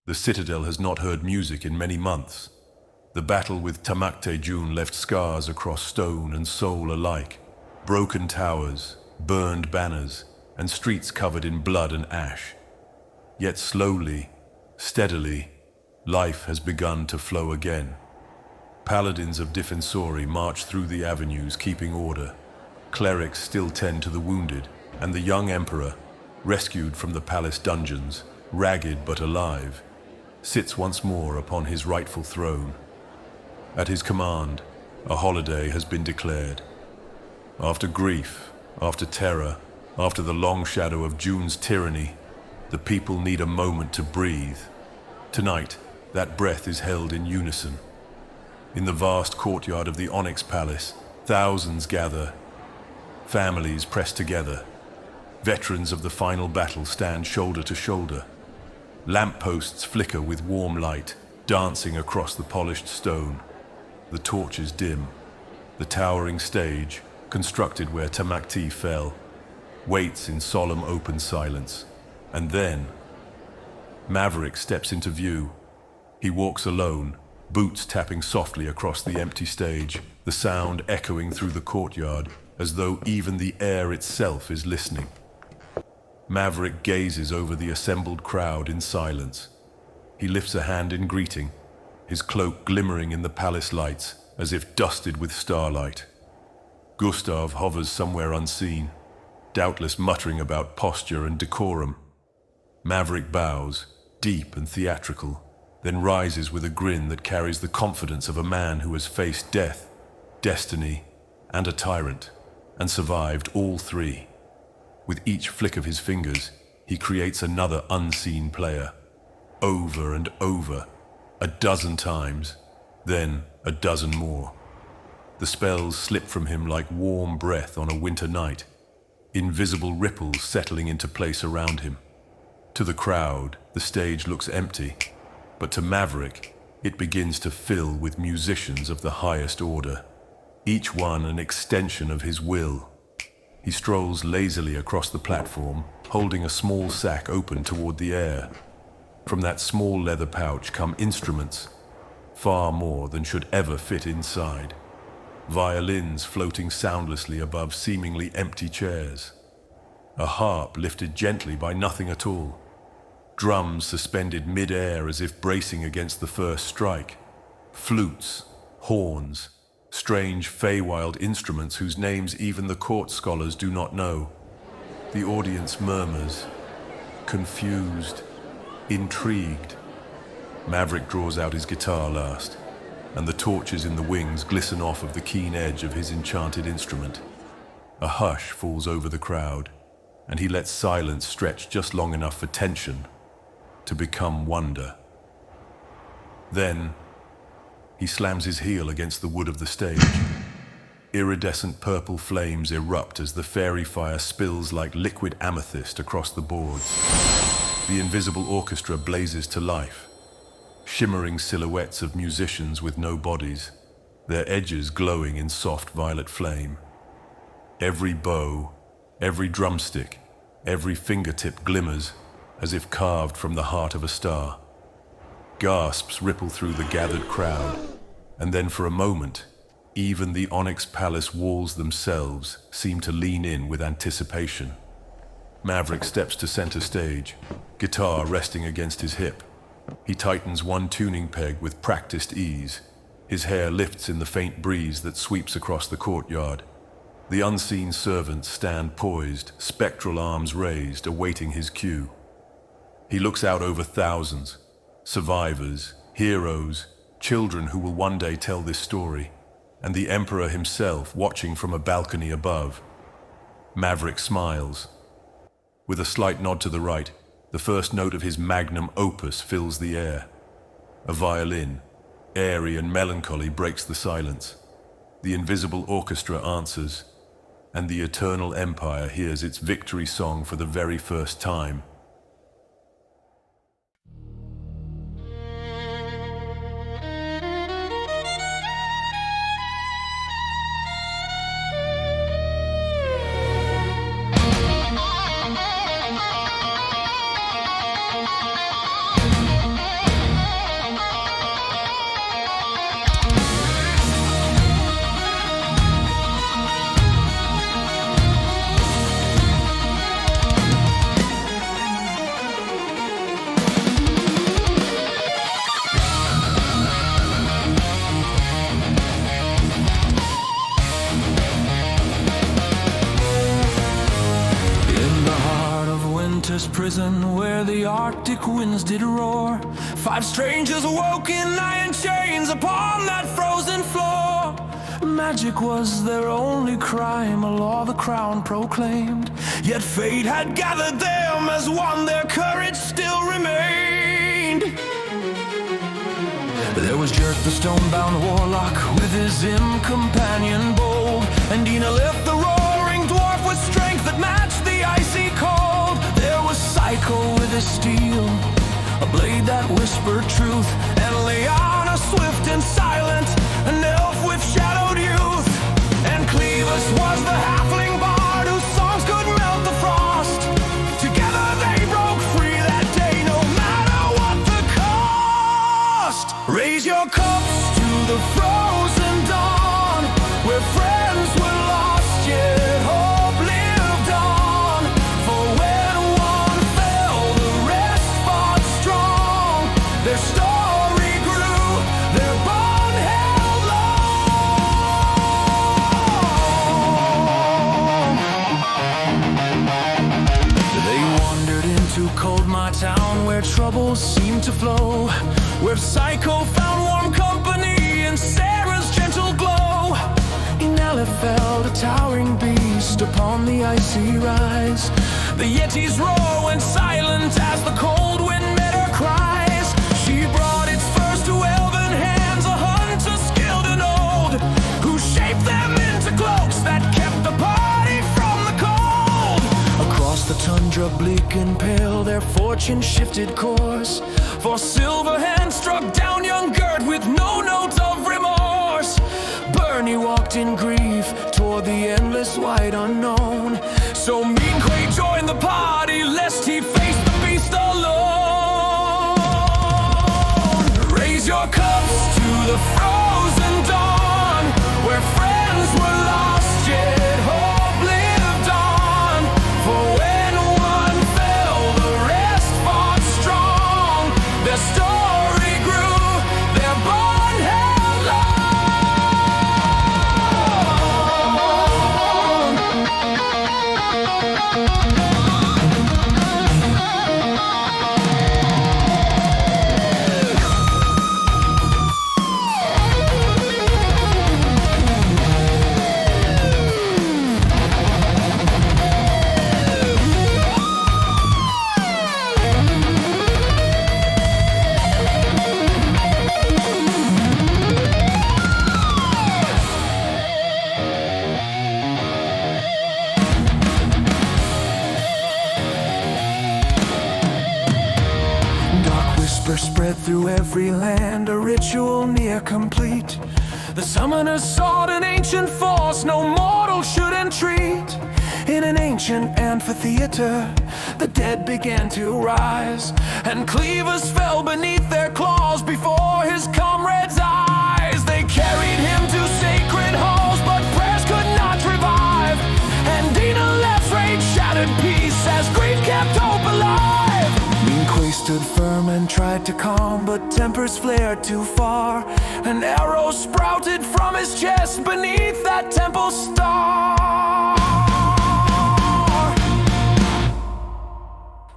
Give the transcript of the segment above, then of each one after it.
The citadel has not heard music in many months. The battle with Tamakte-Jun left scars across stone and soul alike. Broken towers, burned banners, and streets covered in blood and ash. Yet slowly, steadily, life has begun to flow again. Paladins of Defensori march through the avenues, keeping order. Clerics still tend to the wounded, and the young emperor, rescued from the palace dungeons, ragged but alive, sits once more upon his rightful throne. At his command, a holiday has been declared. After grief, after terror, after the long shadow of Jun's tyranny, the people need a moment to breathe. Tonight, that breath is held in unison. In the vast courtyard of the Onyx Palace, thousands gather. Families press together. Veterans of the final battle stand shoulder to shoulder. Lampposts flicker with warm light, dancing across the polished stone. The torches dim. The towering stage, constructed where Tamakti fell, waits in solemn open silence. And then, Maverick steps into view. He walks alone, boots tapping softly across the empty stage, the sound echoing through the courtyard, as though even the air itself is listening. Maverick gazes over the assembled crowd in silence. He lifts a hand in greeting, his cloak glimmering in the palace lights as if dusted with starlight. Gustav hovers somewhere unseen, doubtless muttering about posture and decorum. Maverick bows, deep and theatrical, then rises with a grin that carries the confidence of a man who has faced death, destiny, and a tyrant, and survived all three. With each flick of his fingers, he creates another unseen player. Over and over, a dozen times, then a dozen more. The spells slip from him like warm breath on a winter night, invisible ripples settling into place around him. To the crowd, the stage looks empty, but to Maverick, it begins to fill with musicians of the highest order, each one an extension of his will. He strolls lazily across the platform, holding a small sack open toward the air. From that small leather pouch come instruments, far more than should ever fit inside. Violins floating soundlessly above seemingly empty chairs. A harp lifted gently by nothing at all. Drums suspended mid-air as if bracing against the first strike. Flutes, horns, strange Feywild instruments whose names even the court scholars do not know. The audience murmurs, confused, intrigued. Maverick draws out his guitar last, and the torches in the wings glisten off of the keen edge of his enchanted instrument. A hush falls over the crowd, and he lets silence stretch just long enough for tension to become wonder. Then, he slams his heel against the wood of the stage. Iridescent purple flames erupt as the fairy fire spills like liquid amethyst across the boards. The invisible orchestra blazes to life, shimmering silhouettes of musicians with no bodies, their edges glowing in soft violet flame. Every bow, every drumstick, every fingertip glimmers as if carved from the heart of a star. Gasps ripple through the gathered crowd, and then for a moment, even the Onyx Palace walls themselves seem to lean in with anticipation. Maverick steps to center stage, guitar resting against his hip. He tightens one tuning peg with practiced ease. His hair lifts in the faint breeze that sweeps across the courtyard. The unseen servants stand poised, spectral arms raised, awaiting his cue. He looks out over thousands, survivors, heroes, children who will one day tell this story, and the Emperor himself watching from a balcony above. Maverick smiles. With a slight nod to the right, the first note of his magnum opus fills the air. A violin, airy and melancholy, breaks the silence. The invisible orchestra answers, and the Eternal Empire hears its victory song for the very first time. Arctic winds did roar. 5 strangers awoke in iron chains upon that frozen floor. Magic was their only crime, a law the crown proclaimed. Yet fate had gathered them as one, their courage still remained. There was Jerk the stone-bound warlock with his imp companion bold, and Enolith the roaring dwarf with strength that matched the icy cold. There was Psycho with his steel, a blade that whispered truth, and Leanna swift and silent, an elf with shadowed youth. And Clevis was the halfling bard whose songs could melt the frost. Together they broke free that day, no matter what the cost. Raise your cups to the frozen dawn, where friends were lost yet hope lived on. For when one fell, the rest fought strong. Their story grew, their bond held long. They wandered into Coldmar town, where troubles seemed to flow, where Psycho found warm company in Sarah's gentle glow. Enelith felled a towering beast upon the icy rise. The Yetis roar and silent as the cold wind met her cries. She brought its first to elven hands, a hunter skilled and old, who shaped them into cloaks that kept the party from the cold. Across the tundra bleak and pale, their fortune shifted course, for Silverhand struck down young Gert with no note of remorse. Bernie walked in grief toward the endless wide unknown, so Mean Quay joined the party lest he face the beast alone. Raise your cups to the frozen dawn, where friends were lost yet hope lived on. For when one fell, the rest fought strong. Their story grew, their bond held long. Spread through every land, a ritual near complete. The summoners sought an ancient force no mortal should entreat. In an ancient amphitheater, the dead began to rise, and cleavers fell beneath their claws before his comrades' eyes. They carried him to sacred halls, but prayers could not revive, and Enolith's rage shattered peace as grief kept hope alive. Quay stood firm and tried to calm, but tempers flared too far. An arrow sprouted from his chest beneath that temple star.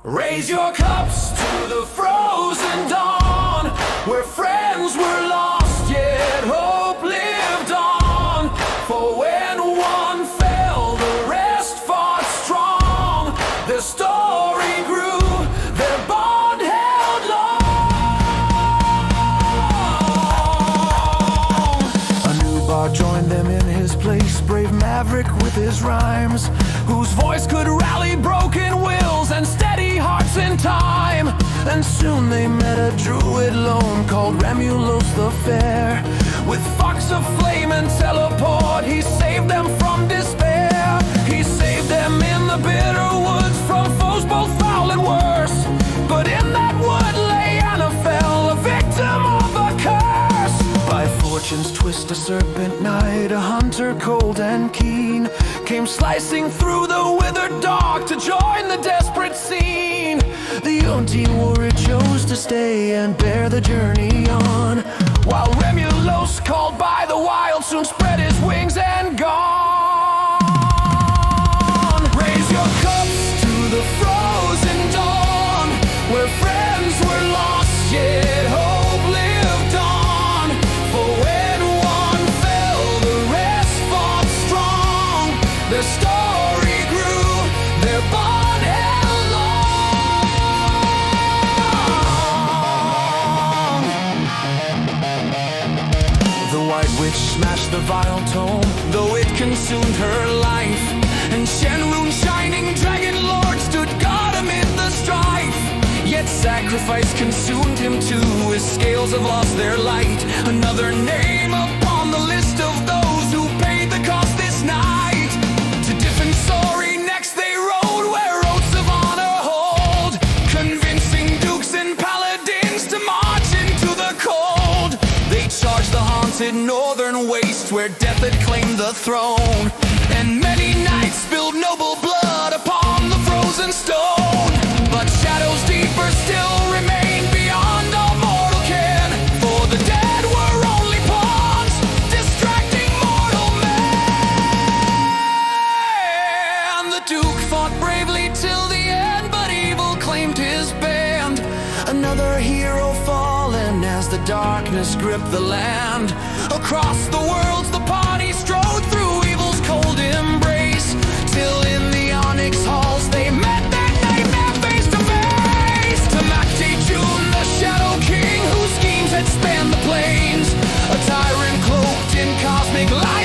Raise your cups to the frozen dawn, where friends were lost yet hope lived on. For when one fell, the rest fought strong. Their story grew, their bond held long. A new bard joined them in his place, brave maverick with his rhymes, whose voice could rally broken wills and steady hearts in time. And soon they met a druid lone called Remulos the Fair. With fox of flame and teleport, he saved them from despair. He saved them in the bitter woods from foes both foul and worse. But in that wood Leanna fell, a victim of a curse. By fortune's twist, a serpent knight, a hunter cold and keen, came slicing through the withered dark to join the desperate scene. The Yunti warrior chose to stay and bear the journey on, while Remulos, called by the wild, soon spread his wings and gone. Raise your cups to the frozen dawn, where which smashed the vile tome, though it consumed her life. And Shenrun, shining dragon lord, stood guard amid the strife. Yet sacrifice consumed him too, his scales have lost their light. Another name upon the list of those who paid the cost this night. To Diffinsori next they rode, where oaths of honor hold, convincing dukes and paladins to march into the cold. They charged the haunted northern waste, where death had claimed the throne. And many knights spilled noble blood upon the frozen stone. But shadows deeper still remain beyond all mortal ken, for the dead were only pawns, distracting mortal men. The Duke fought bravely till the end, but evil claimed his band. Another hero fallen as the darkness gripped the land. Across the worlds the party strode through evil's cold embrace, till in the Onyx halls they met that nightmare face to face. Tamakte Jun, the Shadow King, whose schemes had spanned the plains, a tyrant cloaked in cosmic light.